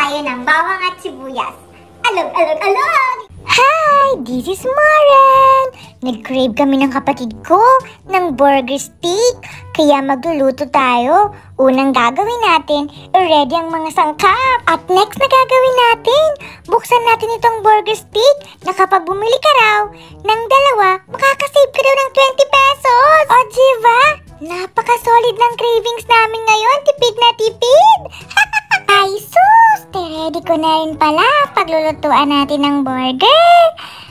tayo ng bawang at sibuyas. Alog, alog, alog! Hi! This is Maren! Nag-crave kami ng kapatid ko ng burger steak. Kaya magluluto tayo. Unang gagawin natin, i-ready ang mga sangkap. At next na gagawin natin, buksan natin itong burger steak na kapag bumili ka raw ng dalawa, makakasave ka daw ng 20 pesos. O diba? Napaka-solid ng cravings namin ngayon. Tipid na tipid! Ay sus! Ready ko na rin pala paglulutuan natin ng burger.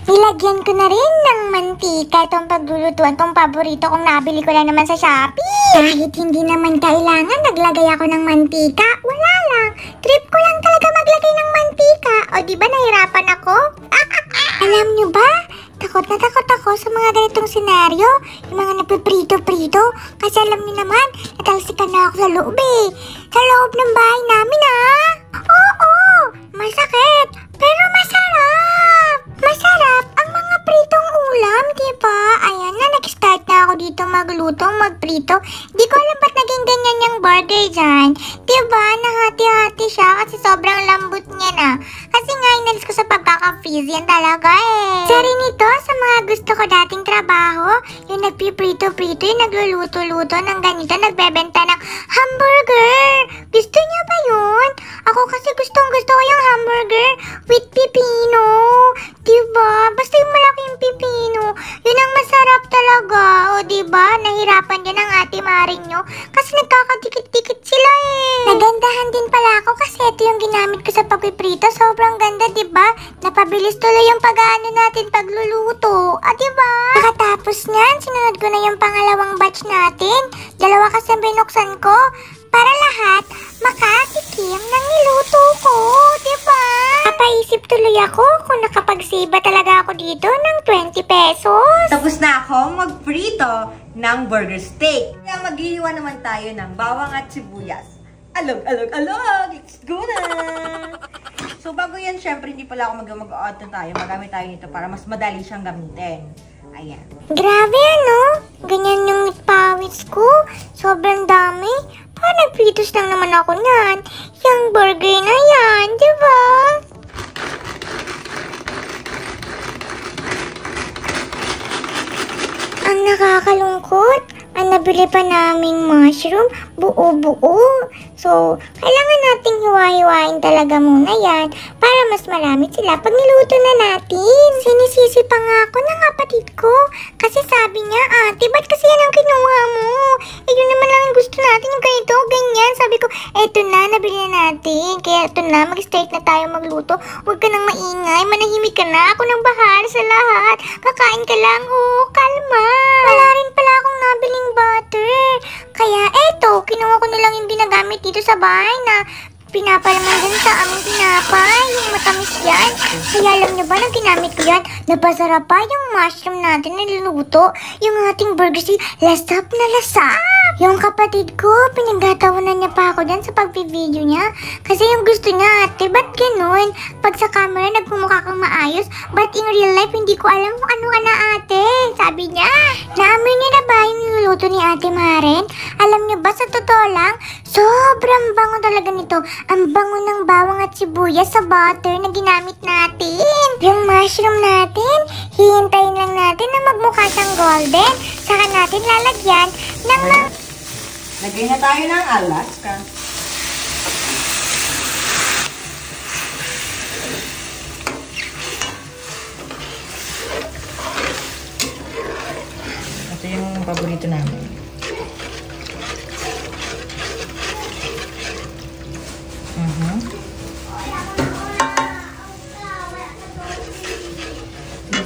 Nilagyan ko na rin ng mantika itong paglulutuan. Itong paborito kong nabili ko lang naman sa Shopee. Kahit hindi naman kailangan naglagay ako ng mantika. Wala lang. Trip ko lang talaga maglagay ng mantika. O diba nahirapan ako? Alam nyo ba? Takot na takot ako sa mga ganitong senaryo. Yung mga napiprito-prito. Kasi alam nyo naman, natalsikan na ako sa loob eh. Sa loob ng bahay namin ah. Oo, masakit. Pero masarap. Masarap ang mga pritong ulam, diba? Ayan na, nag-start na ako dito magluto, magprito. Di ko alam ba't naging ganyan yung burger dyan. Diba? Nahati-hati siya kasi sobrang lambot niya na. Kasi nga, inalis ko sa pagkaka-freeze yan talaga eh. Isa rin ito sa mga gusto ko dating trabaho. Yung nagpiprito-prito, yung nagluluto-luto ng ganito, nagbebenta ng hamburger. Gusto niyo ba yun? Ako kasi gustong-gusto ko yung hamburger with pipino. Diba? Basta yung malaking pipino. Yun ang masarap talaga. O diba? Nahirapan din ang ate maring nyo. Kasi nagkakadikit-dikit sila eh. Nagandahan din pala ako kasi ito yung ginamit ko sa pagpiprito. Sobrang ganda, diba? Napabilis tuloy yung pag-ano natin pagluluto. Ah, diba? Pagkatapos nyan, sinunod ko na yung pangalawang batch natin. Dalawa kasi binuksan ko. Para lahat makatikim ng niluto ko, diba? Napaisip tuloy ako kung nakapag-save ba talaga ako dito ng 20 pesos. Tapos na ako magprito ng burger steak. Kaya maghihiwa naman tayo ng bawang at sibuyas. Alog, alog, alog! Let's go na! So bago yan, syempre hindi pala ako mag-auto tayo. Magamit tayo nito para mas madali siyang gamitin. Ayan. Grabe ano? Ganyan yung pawis ko. Sobrang dami. Parang nagpritos lang naman ako niyan. Yung burger na yan, diba? Ang nakakalungkot, ang nabili pa naming mushroom, buo-buo. So, kailangan nating hiwa-hiwain talaga muna yan para mas marami sila pag niluto na natin. Sinisisi pa nga ako ng kapatid ko kasi sabi niya, ate, ba't kasi yan ang kinuha mo? Eh, yun naman lang ang gusto natin, yung ganito, ganyan. Sabi ko, eto na, nabili na natin. Kaya eto na, mag-start na tayo magluto. Huwag ka nang maingay, manahimik ka na. Ako nang bahala sa lahat. Kakain ka lang, oh, kalma. Wala rin pala akong nabiling butter. Kaya eto, kinuha ko na lang yung ginagamit dito sa bahay na pinapalaman din sa aming tinapay, yung matamis yan. Kaya alam nyo ba, nang ginamit ko yan, napasarap pa yung mushroom natin na niluto. Yung ating burger steak, lasap na lasap. Yung kapatid ko, pinagtatawanan niya pa ako dyan sa pag-video niya. Kasi yung gusto niya, ate, ba't ganun? Pag sa camera, nagpumukha kang maayos, but in real life, hindi ko alam kung ano ka na ate. Sabi niya, naamoy niya na ba yung niluto ni ate Maren? Alam niyo ba, sa totoo lang, sobrang bango talaga nito. Ang bango ng bawang at sibuyas sa butter na ginamit natin. Yung mushroom natin, hihintayin lang natin na magmukha siyang golden. Saka natin lalagyan ng Lagay na tayo ng Alaska. Ito yung paborito namin.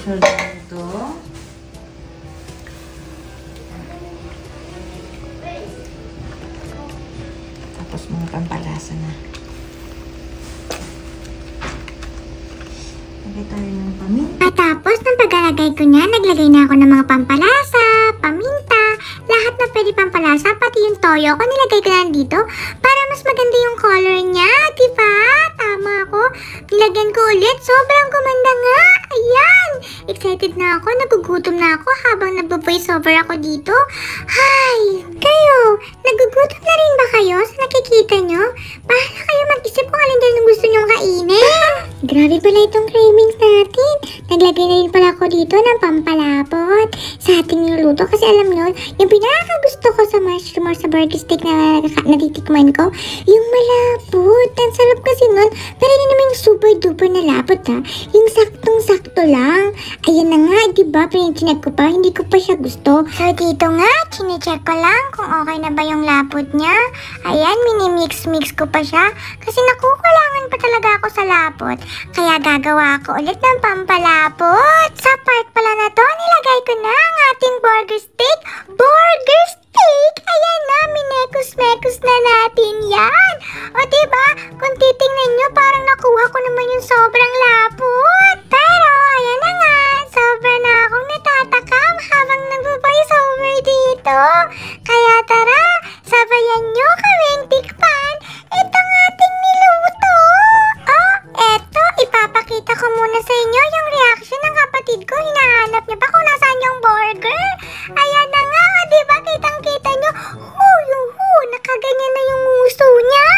Ito. Tapos mga pampalasa na. Lagay tayo ng paminta. Tapos, nang paglalagay ko niya, naglagay na ako ng mga pampalasa, paminta, lahat na pwede pampalasa, pati yung toyo ko, nilagay ko na dito para mas maganda yung color niya, diba? Tama ako. Nilagyan ko ulit, sobrang gumanda nga. Ayan! Excited na ako, nagugutom na ako habang nagbo-voice over ako dito. Hi! Kayo, nagugutom na rin ba kayo sa nakikita nyo? Bahala kayo mag-isip kung alin din ang gusto nyong Grabe pala itong cravings natin. Naglagay na rin pala ako dito ng pampalapot sa ating niluto. Kasi alam nyo, yung pinakagusto ko sa mushroom or sa burger steak na natitikman ko, yung malapot. Ang sarap kasi nun. Pero hindi naman yung super duper na lapot ha. Yung saktong-sakto lang. Ayan na nga, diba? Pero chinek ko pa, hindi ko pa siya gusto. So dito nga, chinecheck ko lang kung okay na ba yung lapot niya. Ayan, mini-mix-mix ko pa siya. Kasi nakukulangan pa talaga ako sa lapot. Kaya gagawa ko ulit ng pampalapot. Sa part pala na to, nilagay ko na ang ating burger steak. Burger steak! Ayan na, minekos-mekos na natin yan. O diba, kung titingnan nyo, parang nakuha ko naman yung sobrang lapot. Pero, ayan na nga, sobra na akong natatakam habang nag-voice over dito. Kaya tara, sabayan nyo kaming tikpan itong ating niluto. Oh, eto, ipapakita ko muna sa inyo yung reaction ng kapatid ko. Hinahanap niya pa kung nasaan yung burger. Ayan na nga, diba, kitang-kita nyo. Nakaganyan na yung uso niya.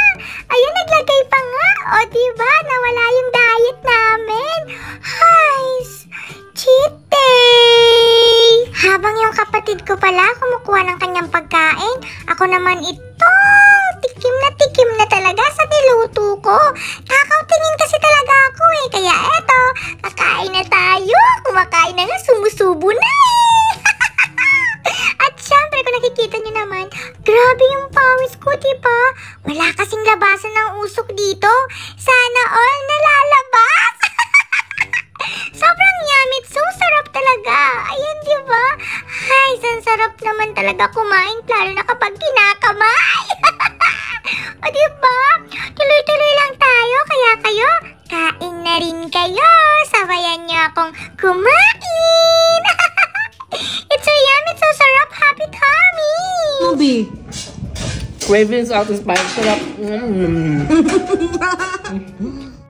Ayan, naglagay pa nga. O diba, nawala yung diet namin. Hays, cheat day. Habang yung kapatid ko pala kumukuha ng kanyang pagkain, ako naman tikim na talaga sa niluto ko. Kakautingin kasi talaga ako eh. Kaya eto, kakain na tayo. Kumakain na nga, sumusubo na eh. At syempre, kung nakikita nyo naman, grabe yung pawis ko, diba? Wala kasing labasan ng usok dito. Sana all nalalabas. Sobrang yummy. So sarap talaga. Ayan, diba? Ay, ang sarap naman talaga kumain, lalo na kapag kinakamay. O diba? Tuloy-tuloy lang tayo. Kaya kayo, kain na rin kayo. Sabayan niyo akong kumain. It's so yummy. It's so sarap. Happy tummy. Movie. Cravings out of spice. Sarap.